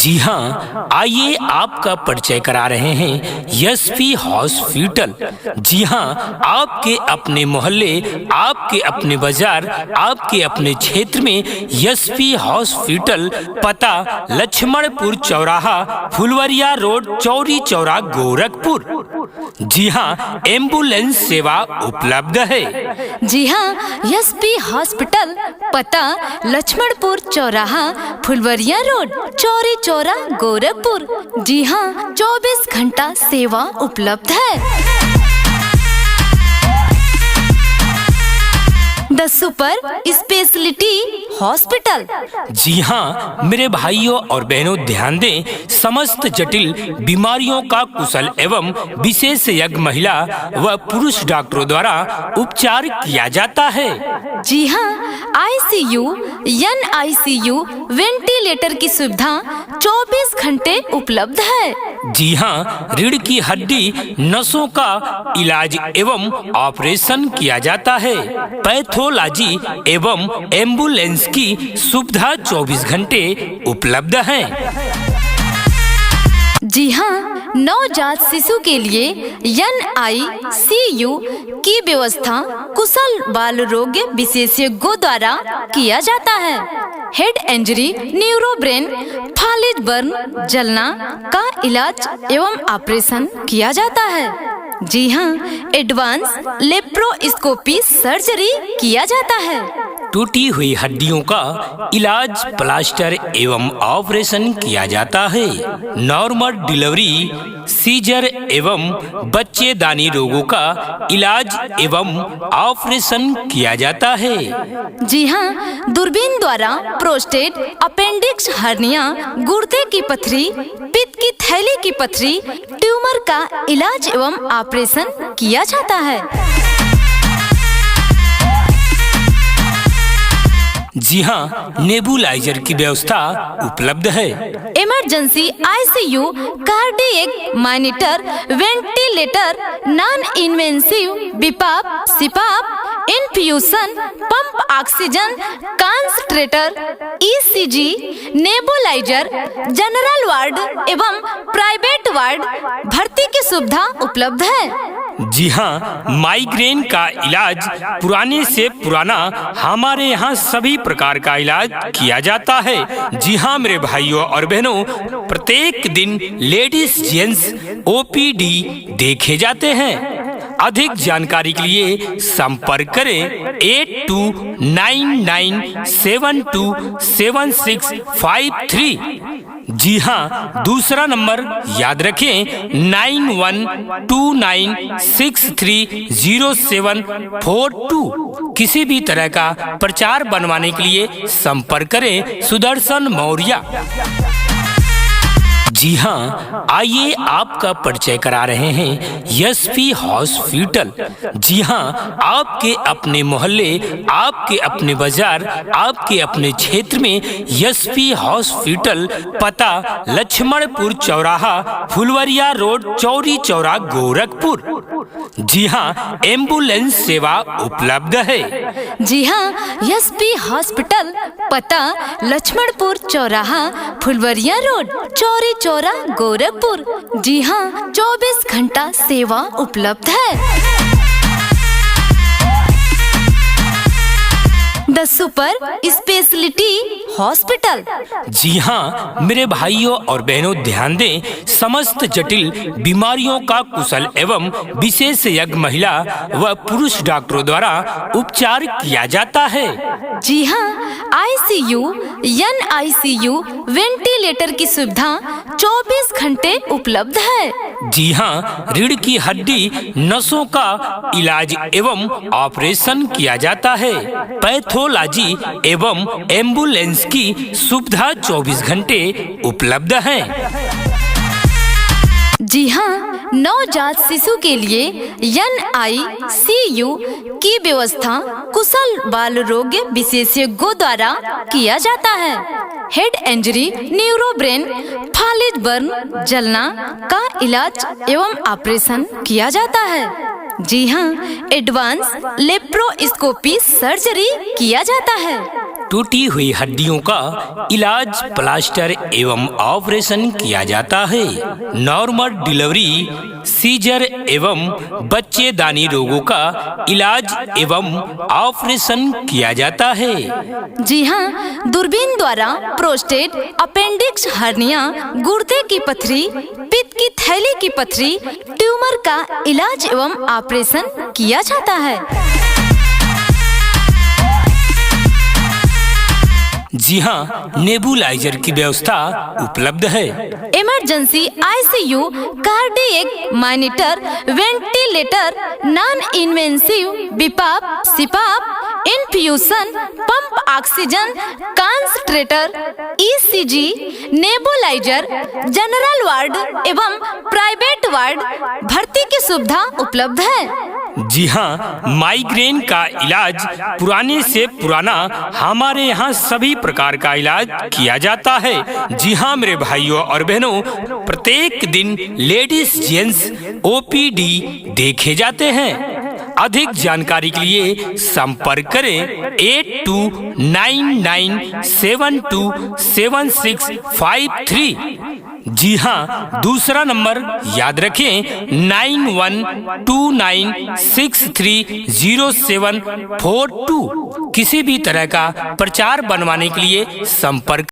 जी हाँ, आइए आपका परिचय करा रहे हैं यशपी हॉस्पिटल। जी हाँ, आपके अपने मोहल्ले, आपके अपने बाजार, आपके अपने क्षेत्र में यशपी हॉस्पिटल, पता लक्ष्मणपुर चौराहा, फुलवरिया रोड, चौरी चौरा, गोरखपुर। जी हाँ, एम्बुलेंस सेवा उपलब्ध है। जी हाँ, यशपी हॉस्पिटल, पता लक्ष्मणपुर चौराहा, फुलवरिया रोड, चौरी चौरा, गोरखपुर। जी हाँ, 24 घंटा सेवा उपलब्ध है। The super speciality hospital. जी हाँ मेरे भाइयों और बहनों, ध्यान दें, समस्त जटिल बीमारियों का कुशल एवं विशेषज्ञ महिला व पुरुष डॉक्टरों द्वारा उपचार किया जाता है। जी हाँ, ICU, NICU, वेंटिलेटर की सुविधा 24 घंटे उपलब्ध है। जी हाँ, रीढ़ की हड्डी नसों का इलाज एवं ऑपरेशन किया जाता है। पैथोलॉजी एवं एम्बुलेंस की सुविधा 24 घंटे उपलब्ध है। जी हाँ, नवजात शिशु के लिए NICU की व्यवस्था कुशल बाल रोग विशेषज्ञों द्वारा किया जाता है। हेड इंजरी, न्यूरो ब्रेन, फालिज बर्न, जलना का इलाज एवं ऑपरेशन किया जाता है। जी हाँ, एडवांस लेप्रोस्कोपी सर्जरी किया जाता है। टूटी हुई हड्डियों का इलाज, प्लास्टर एवं ऑपरेशन किया जाता है। नॉर्मल डिलीवरी, सीजर एवं बच्चेदानी रोगों का इलाज एवं ऑपरेशन किया जाता है। जी हाँ, दूरबीन द्वारा प्रोस्टेट, अपेंडिक्स हर्निया, गुर्दे की पथरी, पित्त की थैली की पथरी, ट्यूमर का इलाज एवं ऑपरेशन किया जाता है। जी हाँ, नेबुलाइजर की व्यवस्था उपलब्ध है। Emergency ICU, cardiac monitor, ventilator, non invasive, BiPAP, CPAP, infusion pump, oxygen concentrator, ECG, nebuliser, general ward एवं प्राइवेट वार्ड भर्ती की सुविधा उपलब्ध है। जी हाँ, माइग्रेन का इलाज पुराने से पुराना हमारे यहाँ सभी प्रकार का इलाज किया जाता है। जी हाँ मेरे भाइयों और बहनों, प्रत्येक दिन लेडीज जेंट्स OPD देखे जाते हैं। अधिक जानकारी के लिए संपर्क करें 8299727653। जी हाँ, दूसरा नंबर याद रखें 9129630742। किसी भी तरह का प्रचार बनवाने के लिए संपर्क करें सुदर्शन मौर्य। जी हाँ, आइए आपका परिचय करा रहे हैं यशपी हॉस्पिटल। जी हाँ, आपके अपने मोहल्ले, आपके अपने बाजार, आपके अपने क्षेत्र में यशपी हॉस्पिटल, पता लक्ष्मणपुर चौराहा, फुलवरिया रोड, चौरी चौरा, गोरखपुर। जी हाँ, एम्बुलेंस सेवा उपलब्ध है। जी हाँ, यशपी हॉस्पिटल, पता लक्ष्मणपुर चौराहा, फुलवरिया रोड, चौरी चौरा, गोरखपुर। जी हाँ, 24 घंटा सेवा उपलब्ध है। The super speciality hospital. जी हाँ मेरे भाइयों और बहनों, ध्यान दें, समस्त जटिल बीमारियों का कुशल एवं विशेषज्ञ महिला व पुरुष डॉक्टरों द्वारा उपचार किया जाता है। जी हाँ, ICU, NICU, वेंटिलेटर की सुविधा 24 घंटे उपलब्ध है। जी हाँ, रीढ़ की हड्डी नसों का इलाज एवं ऑपरेशन किया जाता है। पैथोलॉजी एवं एम्बुलेंस की सुविधा 24 घंटे उपलब्ध है। जी हाँ, नवजात शिशु के लिए NICU की व्यवस्था कुशल बाल रोग विशेषज्ञों द्वारा किया जाता है। हेड इंजरी, न्यूरो ब्रेन, फालिज बर्न, जलना का इलाज एवं ऑपरेशन किया जाता है। जी हाँ, एडवांस लेप्रोस्कोपी सर्जरी किया जाता है। टूटी हुई हड्डियों का इलाज प्लास्टर एवं ऑपरेशन किया जाता है। नॉर्मल डिलीवरी, सीजर एवं बच्चेदानी रोगों का इलाज एवं ऑपरेशन किया जाता है। जी हाँ, दूरबीन द्वारा प्रोस्टेट, अपेंडिक्स हर्निया, गुर्दे की पथरी, पित्त की थैली की पथरी, ट्यूमर का इलाज एवं ऑपरेशन किया जाता है। जी हाँ, नेबुलाइजर की व्यवस्था उपलब्ध है। Emergency ICU, cardiac monitor, ventilator, non invasive BiPAP, CPAP, infusion pump, oxygen concentrator, ECG, nebuliser, general ward एवं प्राइवेट वार्ड भर्ती की सुविधा उपलब्ध है। जी हाँ, माइग्रेन का इलाज पुराने से पुराना हमारे यहाँ सभी प्रकार का इलाज किया जाता है। जी हाँ मेरे भाइयों और बहनों, प्रत्येक दिन लेडीज जेंट्स ओपीडी देखे जाते हैं। अधिक जानकारी के लिए संपर्क करें 8299727653। जी हाँ, दूसरा नंबर याद रखें 9129630742। किसी भी तरह का प्रचार बनवाने के लिए संपर्क